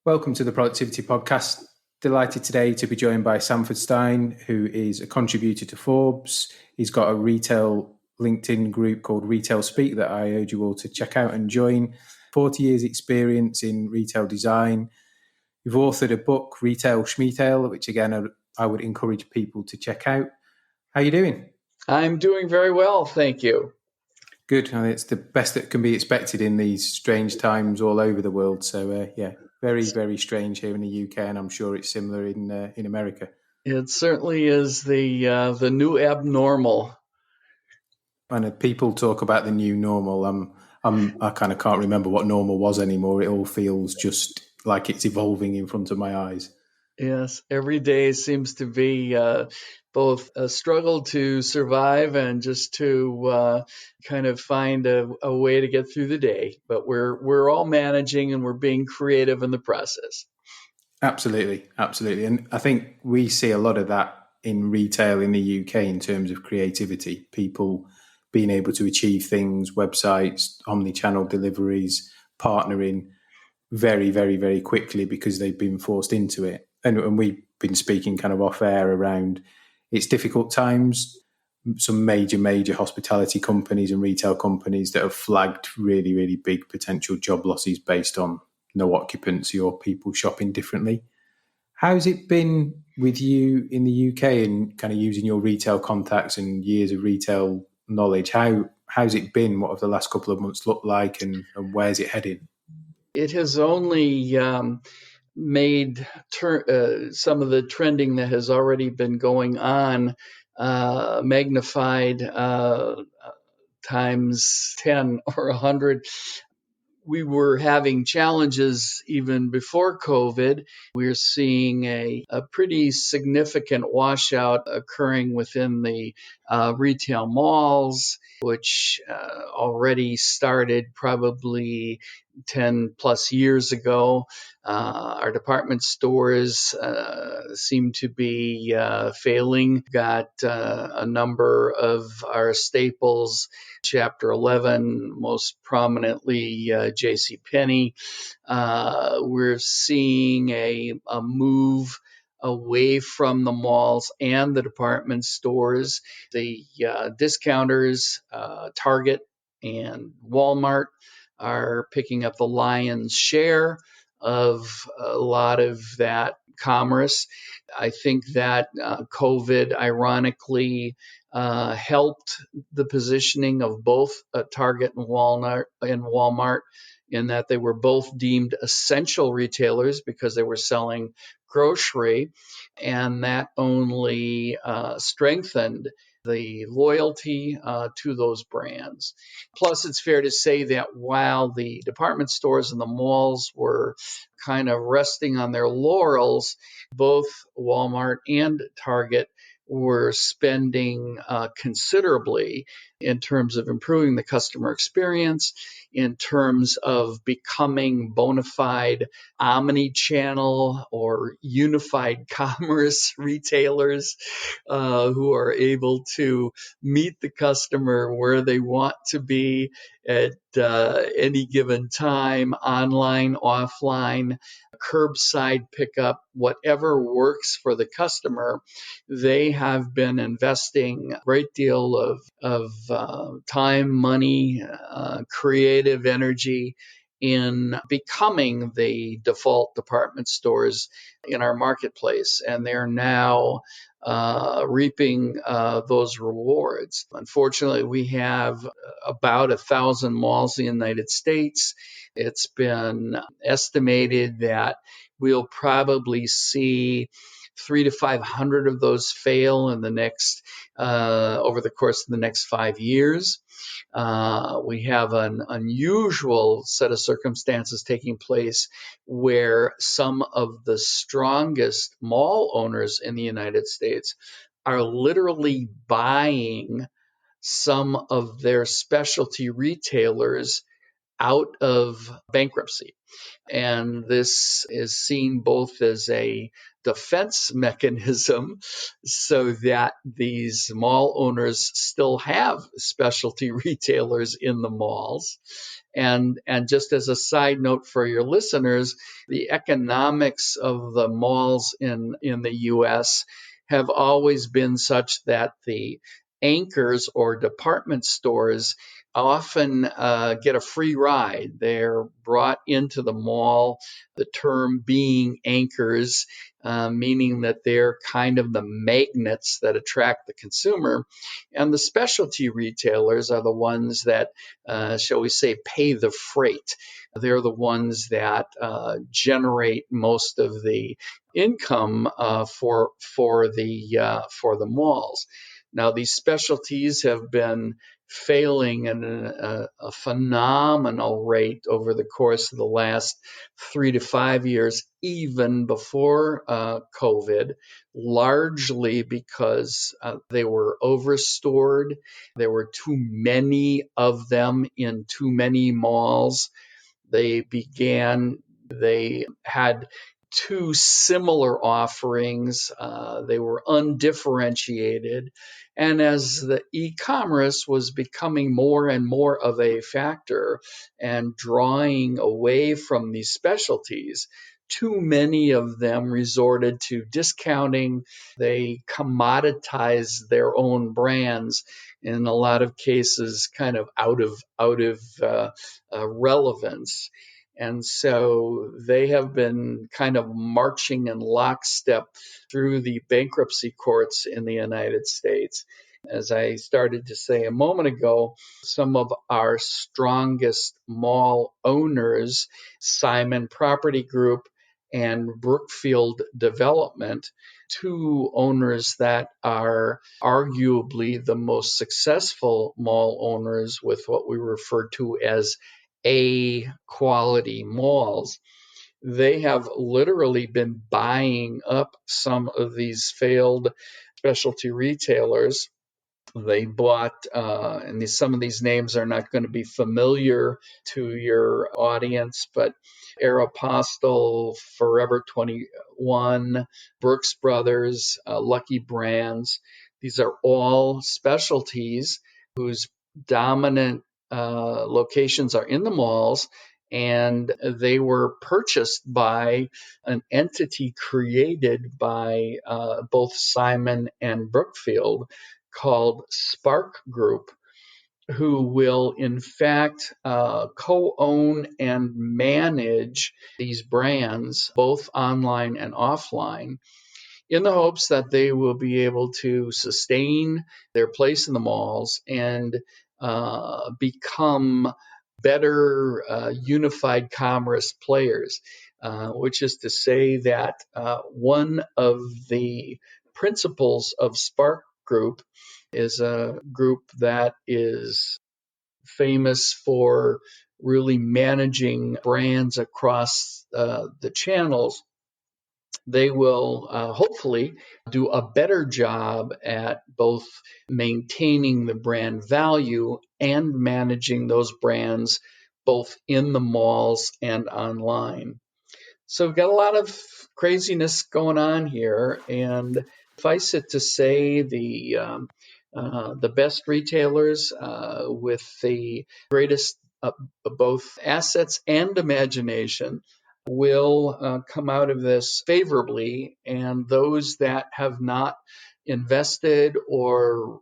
Welcome to the Productivity Podcast. Delighted today to be joined by Sanford Stein, who is a contributor to Forbes. He's got a retail LinkedIn group called Retail Speak that I urge you all to check out and join. 40 years experience in retail design. You've authored a book, Retail Schmeetail, which again, I would encourage people to check out. How are you doing? I'm doing very well, thank you. Good. It's the best that can be expected in these strange times all over the world. So, very, very strange here in the UK, and I'm sure it's similar in America. It certainly is the new abnormal. And people talk about the new normal. I kind of can't remember what normal was anymore. It all feels just like it's evolving in front of my eyes. Yes, every day seems to be both a struggle to survive and just to kind of find a way to get through the day. But we're all managing and we're being creative in the process. Absolutely. And I think we see a lot of that in retail in the UK in terms of creativity. People being able to achieve things, websites, omni-channel deliveries, partnering very, very, very quickly because they've been forced into it. And we've been speaking kind of off air around it's difficult times. Some major hospitality companies and retail companies that have flagged really, really big potential job losses based on no occupancy or people shopping differently. How's it been with you in the UK and kind of using your retail contacts and years of retail knowledge? How's it been? What have the last couple of months looked like and where's it heading? It has only made some of the trending that has already been going on magnified times 10 or 100. We were having challenges even before COVID. We're seeing a pretty significant washout occurring within the retail malls, which already started probably 10 plus years ago. Our department stores seem to be failing. Got a number of our staples, Chapter 11, most prominently JCPenney. We're seeing a move away from the malls and the department stores. The discounters, Target and Walmart, are picking up the lion's share of a lot of that commerce. I think that COVID ironically helped the positioning of both Target and Walmart in that they were both deemed essential retailers because they were selling grocery, and that only strengthened the loyalty to those brands. Plus, it's fair to say that while the department stores and the malls were kind of resting on their laurels, both Walmart and Target were spending considerably in terms of improving the customer experience, in terms of becoming bona fide omni-channel or unified commerce retailers who are able to meet the customer where they want to be at any given time, online, offline, curbside pickup, whatever works for the customer. They have been investing a great deal of time, money, creative energy in becoming the default department stores in our marketplace, and they're now reaping those rewards. Unfortunately, we have about 1,000 malls in the United States. It's been estimated that we'll probably see 300 to 500 of those fail in the next over the course of the next 5 years. We have an unusual set of circumstances taking place where some of the strongest mall owners in the United States are literally buying some of their specialty retailers out of bankruptcy. And this is seen both as a defense mechanism so that these mall owners still have specialty retailers in the malls. And just as a side note for your listeners, the economics of the malls in the US have always been such that the anchors or department stores often get a free ride. They're brought into the mall, the term being anchors, meaning that they're kind of the magnets that attract the consumer. And the specialty retailers are the ones that, shall we say, pay the freight. They're the ones that generate most of the income for the malls. Now, these specialties have been failing at a phenomenal rate over the course of the last 3 to 5 years, even before COVID, largely because they were overstored. There were too many of them in too many malls. They had too similar offerings. They were undifferentiated. And as the e-commerce was becoming more and more of a factor and drawing away from these specialties, too many of them resorted to discounting. They commoditized their own brands, in a lot of cases kind of out of relevance. And so they have been kind of marching in lockstep through the bankruptcy courts in the United States. As I started to say a moment ago, some of our strongest mall owners, Simon Property Group and Brookfield Development, two owners that are arguably the most successful mall owners with what we refer to as A quality malls. They have literally been buying up some of these failed specialty retailers. They bought, and some of these names are not going to be familiar to your audience, but Aeropostale, Forever 21, Brooks Brothers, Lucky Brands. These are all specialties whose dominant locations are in the malls, and they were purchased by an entity created by both Simon and Brookfield called Spark Group, who will in fact co-own and manage these brands, both online and offline, in the hopes that they will be able to sustain their place in the malls and become better unified commerce players, which is to say that one of the principles of Spark Group is a group that is famous for really managing brands across the channels. They will hopefully do a better job at both maintaining the brand value and managing those brands both in the malls and online. So we've got a lot of craziness going on here, and suffice it to say, the best retailers with the greatest both assets and imagination will come out of this favorably, and those that have not invested or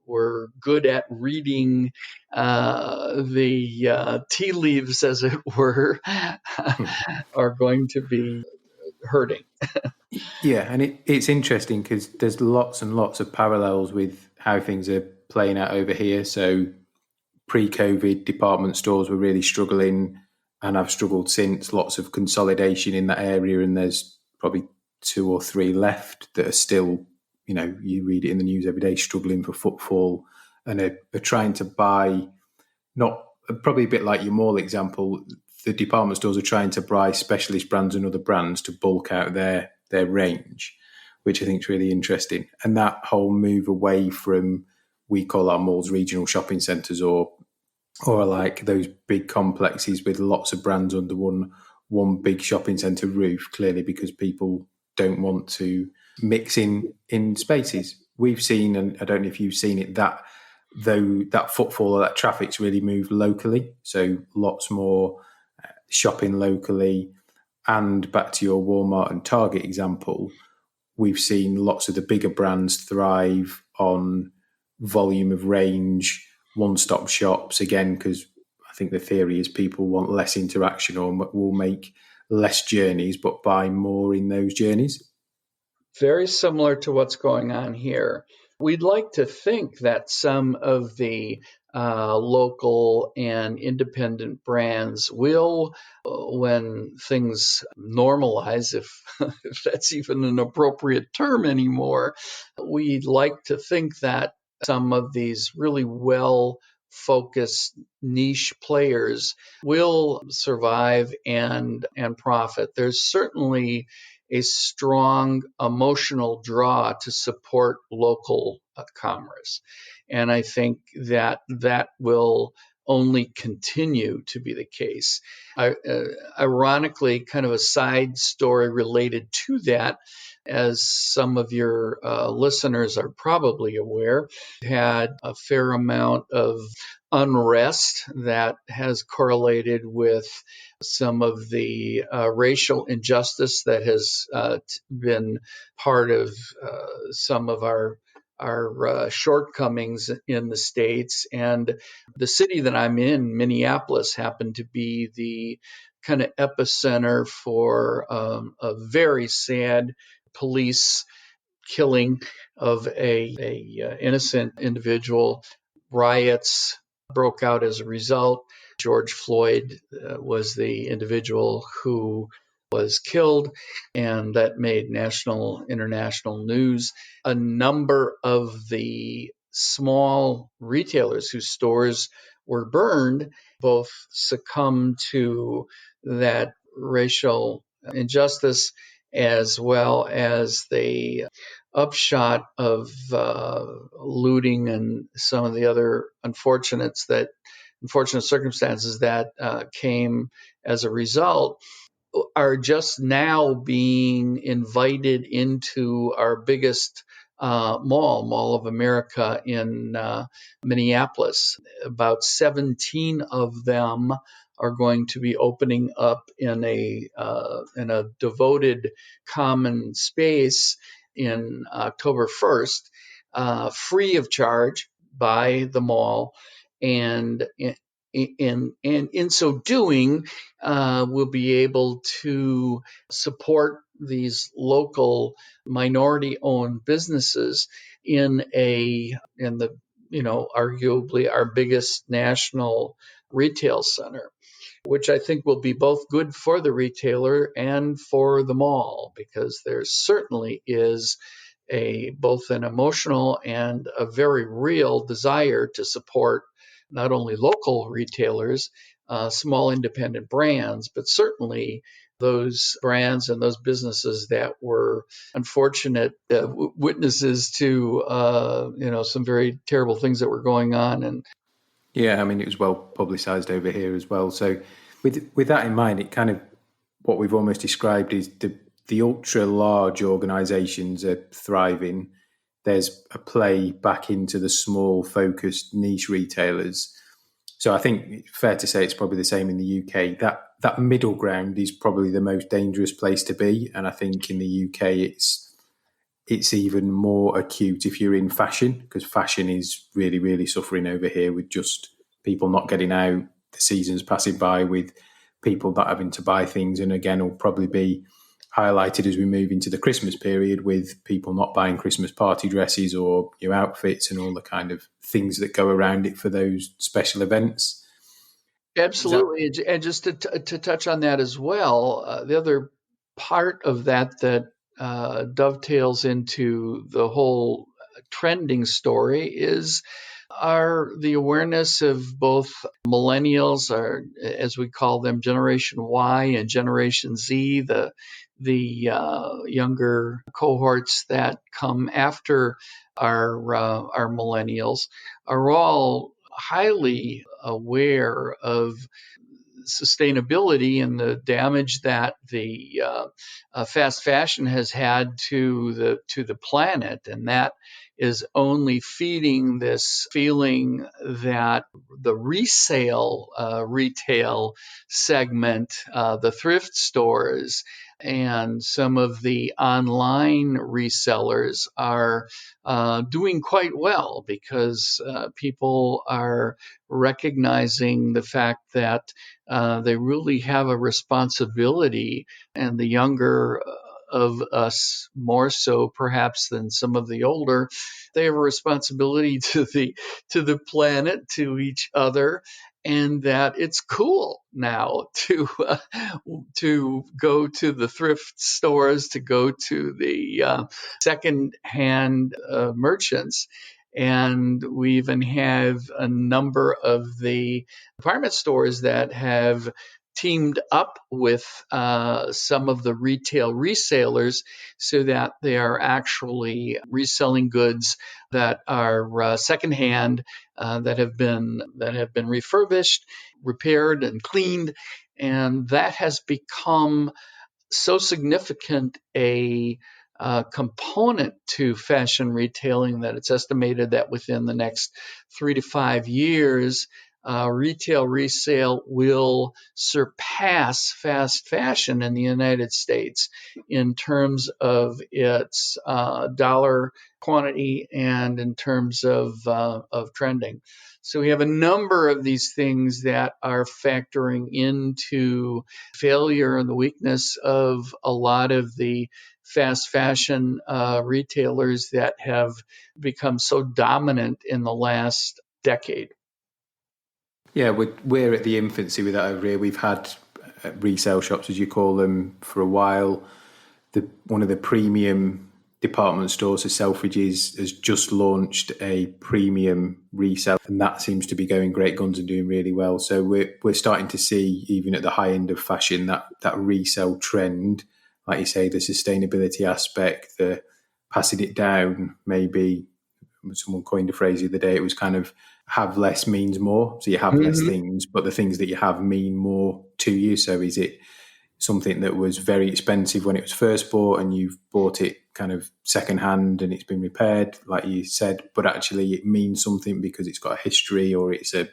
were good at reading the tea leaves, as it were, are going to be hurting. Yeah, and it's interesting because there's lots and lots of parallels with how things are playing out over here. So pre-COVID, department stores were really struggling and have struggled since. Lots of consolidation in that area, and there's probably 2 or 3 left that are still, you read it in the news every day, struggling for footfall and are trying to buy, not probably a bit like your mall example, the department stores are trying to buy specialist brands and other brands to bulk out their range, which I think is really interesting. And that whole move away from, we call our malls regional shopping centres or or like those big complexes with lots of brands under one big shopping centre roof, clearly because people don't want to mix in spaces. We've seen, and I don't know if you've seen it, that though that footfall or that traffic's really moved locally, so lots more shopping locally. And back to your Walmart and Target example, we've seen lots of the bigger brands thrive on volume of range, one-stop shops, again, because I think the theory is people want less interaction or will make less journeys but buy more in those journeys. Very similar to what's going on here. We'd like to think that some of the local and independent brands will, when things normalize, if, if that's even an appropriate term anymore, we'd like to think that some of these really well focused niche players will survive and profit. There's certainly a strong emotional draw to support local commerce. And I think that that will only continue to be the case. Ironically, kind of a side story related to that, as some of your listeners are probably aware, had a fair amount of unrest that has correlated with some of the racial injustice that has been part of some of our shortcomings in the States. And the city that I'm in, Minneapolis, happened to be the kind of epicenter for a very sad police killing of a innocent individual. Riots broke out as a result. George Floyd was the individual who was killed, and that made national, international news. A number of the small retailers whose stores were burned both succumbed to that racial injustice, as well as the upshot of looting and some of the other unfortunate circumstances that came as a result, are just now being invited into our biggest Mall of America in Minneapolis. About 17 of them are going to be opening up in a devoted common space in October 1st, free of charge by the mall, and in so doing, we'll be able to support these local minority-owned businesses in the arguably our biggest national retail center, which I think will be both good for the retailer and for the mall, because there certainly is both an emotional and a very real desire to support not only local retailers, small independent brands, but certainly those brands and those businesses that were unfortunate witnesses to some very terrible things that were going on. And Yeah, I mean, it was well publicised over here as well. So with that in mind, it kind of, what we've almost described is the ultra large organisations are thriving. There's a play back into the small focused niche retailers. So I think it's fair to say it's probably the same in the UK. That middle ground is probably the most dangerous place to be. And I think in the UK it's even more acute if you're in fashion, because fashion is really, really suffering over here with just people not getting out, the seasons passing by with people not having to buy things. And again, will probably be highlighted as we move into the Christmas period with people not buying Christmas party dresses or new outfits and all the kind of things that go around it for those special events. absolutely. And just to touch on that as well, the other part of that dovetails into the whole trending story is the awareness of both millennials, or as we call them, Generation Y and Generation Z, the younger cohorts that come after our millennials, are all highly aware of sustainability and the damage that the fast fashion has had to the planet, and that is only feeding this feeling that the resale retail segment, the thrift stores, and some of the online resellers are doing quite well because people are recognizing the fact that they really have a responsibility, and the younger of us more so perhaps than some of the older, they have a responsibility to the planet, to each other, and that it's cool now to go to the thrift stores, to go to the second-hand merchants. And we even have a number of the department stores that have teamed up with some of the retail resellers so that they are actually reselling goods that are secondhand, that have been refurbished, repaired, and cleaned, and that has become so significant a component to fashion retailing that it's estimated that within the next 3 to 5 years, retail resale will surpass fast fashion in the United States in terms of its dollar quantity and in terms of trending. So we have a number of these things that are factoring into failure and the weakness of a lot of the fast fashion retailers that have become so dominant in the last decade. Yeah, we're at the infancy with that over here. We've had resale shops, as you call them, for a while. One of the premium department stores, so Selfridges, has just launched a premium resale, and that seems to be going great guns and doing really well. So we're starting to see, even at the high end of fashion, that resale trend, like you say, the sustainability aspect, the passing it down. Maybe someone coined a phrase the other day. It was kind of have less means more. So you have less things, but the things that you have mean more to you. So is it something that was very expensive when it was first bought and you've bought it kind of secondhand and it's been repaired, like you said, but actually it means something because it's got a history or it's a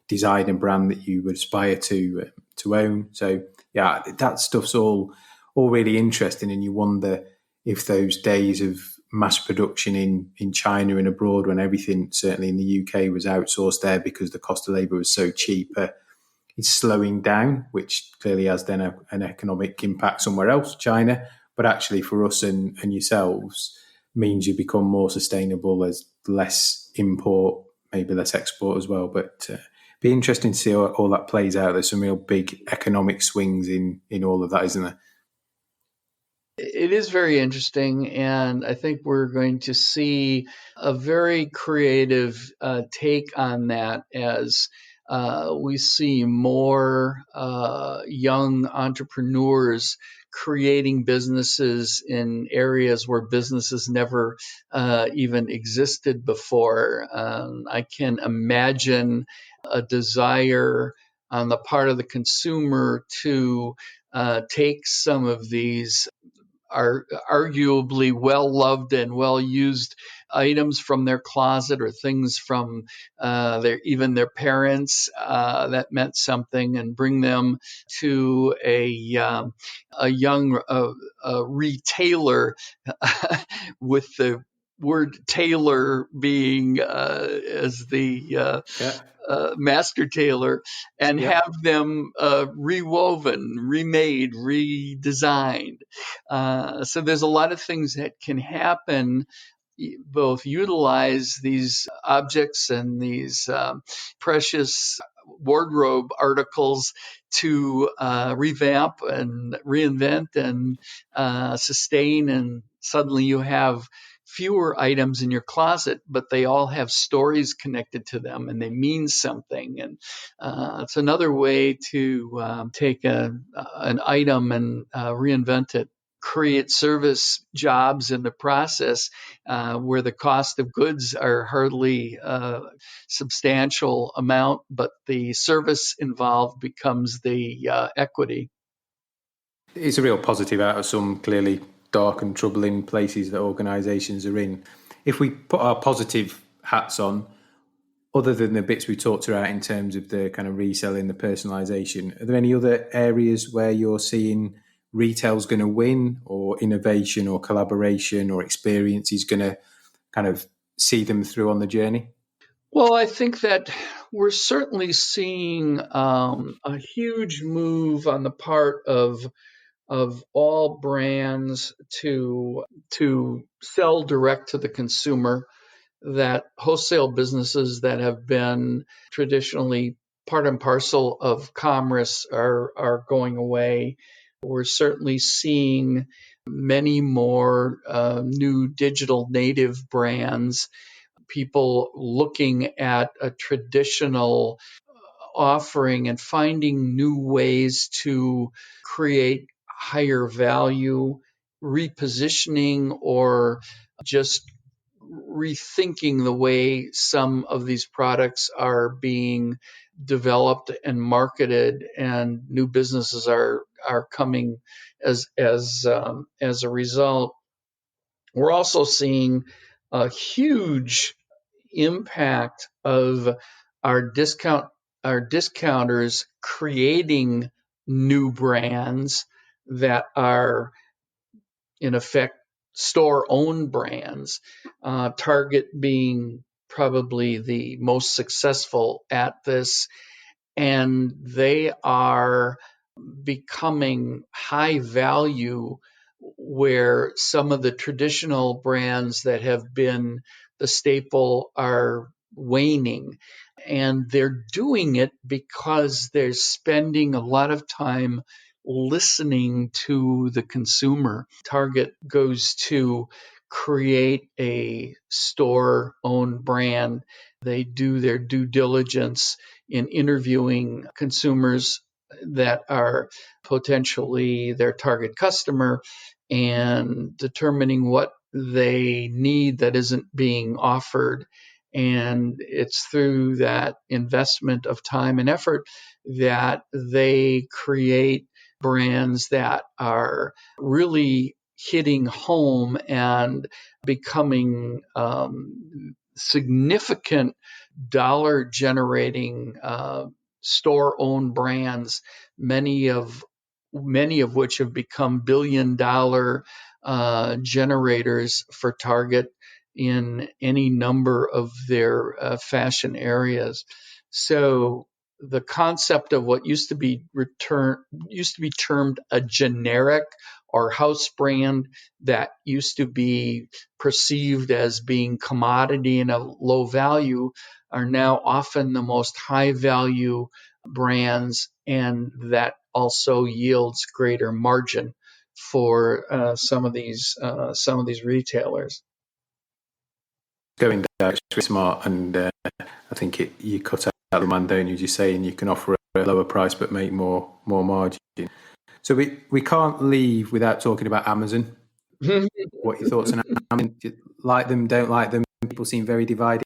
design and brand that you would aspire to own. So yeah, that stuff's all really interesting, and you wonder if those days of mass production in China and abroad, when everything, certainly in the UK, was outsourced there because the cost of labour was so cheap, it's slowing down, which clearly has then an economic impact somewhere else, China. But actually for us and yourselves means you become more sustainable as less import, maybe less export as well. But be interesting to see how all that plays out. There's some real big economic swings in all of that, isn't there? It is very interesting, and I think we're going to see a very creative take on that as we see more young entrepreneurs creating businesses in areas where businesses never even existed before. I can imagine a desire on the part of the consumer to take some of these are arguably well-loved and well-used items from their closet or things from their parents that meant something, and bring them to a young retailer with the word tailor being as the Yeah. master tailor, and Yeah. have them rewoven, remade, redesigned. So there's a lot of things that can happen, both utilize these objects and these precious wardrobe articles to revamp and reinvent and sustain, and suddenly you have fewer items in your closet, but they all have stories connected to them and they mean something. And it's another way to take an item and reinvent it. create service jobs in the process where the cost of goods are hardly a substantial amount, but the service involved becomes the equity. It's a real positive out of some clearly dark and troubling places that organisations are in. If we put our positive hats on, other than the bits we talked about in terms of the kind of reselling, the personalisation, are there any other areas where you're seeing retail's going to win, or innovation or collaboration or experience is going to kind of see them through on the journey? Well, I think that we're certainly seeing a huge move on the part of all brands to sell direct to the consumer. That wholesale businesses that have been traditionally part and parcel of commerce are going away. We're certainly seeing many more new digital native brands, people looking at a traditional offering and finding new ways to create higher value, repositioning, or just rethinking the way some of these products are being developed and marketed, and new businesses are coming as a result. We're also seeing a huge impact of our discounters creating new brands that are in effect store owned brands. Target being probably the most successful at this, and they are becoming high value where some of the traditional brands that have been the staple are waning. And they're doing it because they're spending a lot of time listening to the consumer. Target goes to create a store owned brand. They do their due diligence in interviewing consumers that are potentially their target customer and determining what they need that isn't being offered. And it's through that investment of time and effort that they create brands that are really hitting home and becoming significant dollar generating store owned brands, many of which have become $1 billion generators for Target in any number of their fashion areas. So the concept of what used to be termed a generic or house brand that used to be perceived as being commodity and of low value are now often the most high value brands, and that also yields greater margin for some of these retailers. Going down, it's really smart, and I think you cut out the man, don't you? Just saying you can offer a lower price but make more margin. So we can't leave without talking about Amazon. What are your thoughts on Amazon? Do you like them, don't like them? People seem very divided.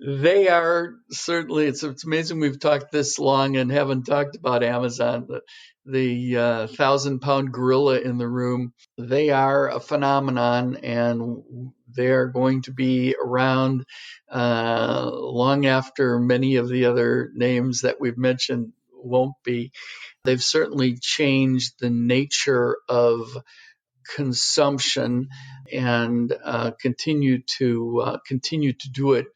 They are certainly, it's amazing we've talked this long and haven't talked about Amazon, the 1,000-pound gorilla in the room. They are a phenomenon, and they're going to be around long after many of the other names that we've mentioned won't be. They've certainly changed the nature of consumption and continue to do it.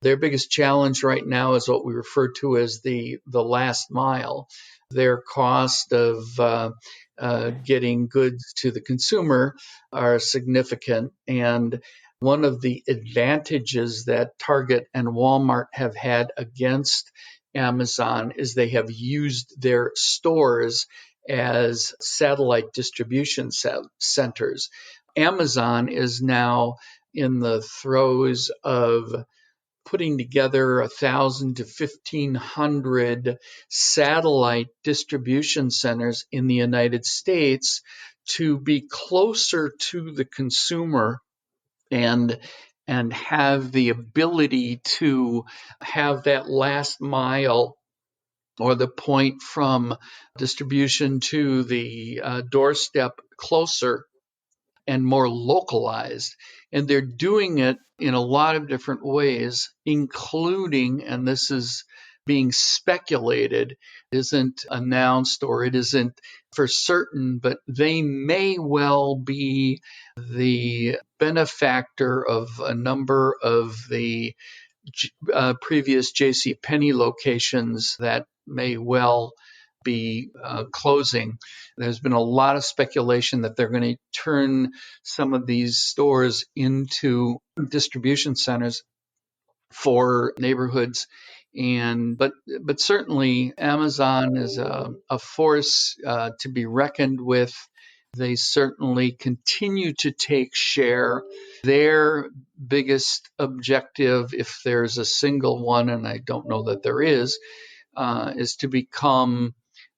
Their biggest challenge right now is what we refer to as the last mile. Their cost of getting goods to the consumer are significant, and one of the advantages that Target and Walmart have had against Amazon is they have used their stores as satellite distribution centers. Amazon is now in the throes of putting together 1,000 to 1,500 satellite distribution centers in the United States to be closer to the consumer and have the ability to have that last mile or the point from distribution to the doorstep closer and more localized. And they're doing it in a lot of different ways, including, and this is being speculated, isn't announced or it isn't for certain, but they may well be the benefactor of a number of the previous J.C. Penney locations that may well be closing. There's been a lot of speculation that they're going to turn some of these stores into distribution centers for neighborhoods. But certainly Amazon is a force to be reckoned with. They certainly continue to take share. Their biggest objective, if there's a single one, and I don't know that there is to become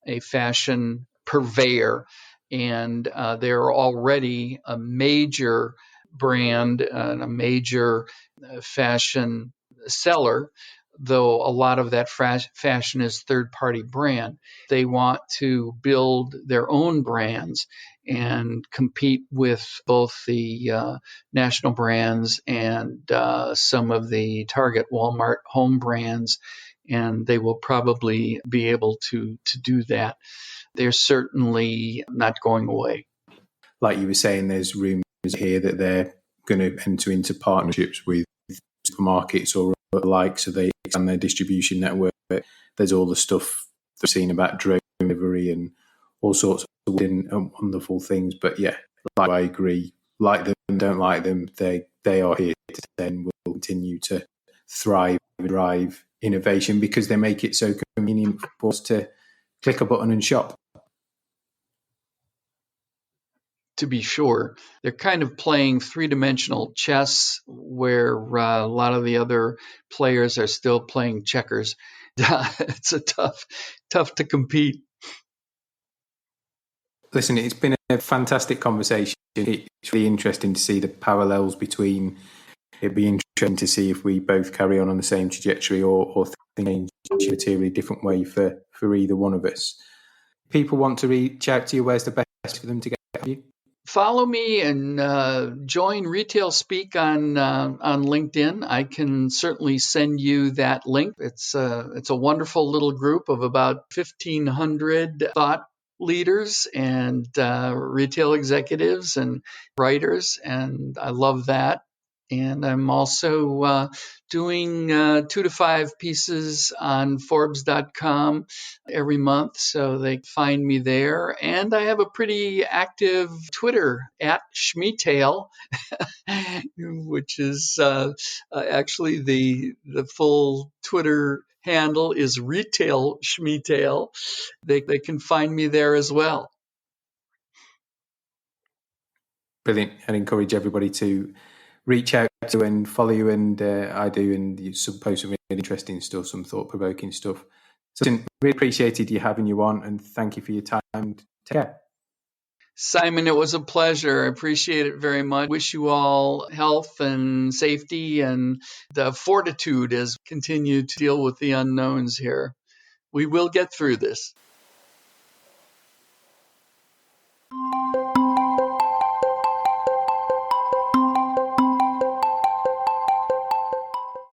a fashion purveyor. And they're already a major brand and a major fashion seller, though a lot of that fashion is third-party brand. They want to build their own brands and compete with both the national brands and some of the Target, Walmart home brands, and they will probably be able to do that. They're certainly not going away. Like you were saying, there's rumors here that they're going to enter into partnerships with supermarkets or the like, so they expand their distribution network. There's all the stuff they've seen about drone delivery and all sorts of wonderful things. But yeah, like I agree, like them, don't like them, they are here to stay and will continue to thrive and drive innovation because they make it so convenient for us to click a button and shop. To be sure, they're kind of playing three-dimensional chess where a lot of the other players are still playing checkers. It's a tough to compete. Listen, it's been a fantastic conversation. It's really interesting to see the parallels between. It'd be interesting to see if we both carry on the same trajectory or think in a materially different way for either one of us. People want to reach out to you. Where's the best for them to get you? Follow me and join Retail Speak on LinkedIn. I can certainly send you that link. It's a wonderful little group of about 1,500 thought leaders and retail executives and writers, and I love that. And I'm also doing 2 to 5 pieces on Forbes.com every month, so they find me there. And I have a pretty active Twitter at Schmeetail, which is actually the full Twitter handle is Retail Schmeetail. They can find me there as well. Brilliant. I'd encourage everybody to reach out to and follow you, and I do, and you post some really interesting stuff, some thought-provoking stuff. So, really appreciated you having you on, and thank you for your time. Take care. Simon, it was a pleasure. I appreciate it very much. Wish you all health and safety and the fortitude as we continue to deal with the unknowns here. We will get through this.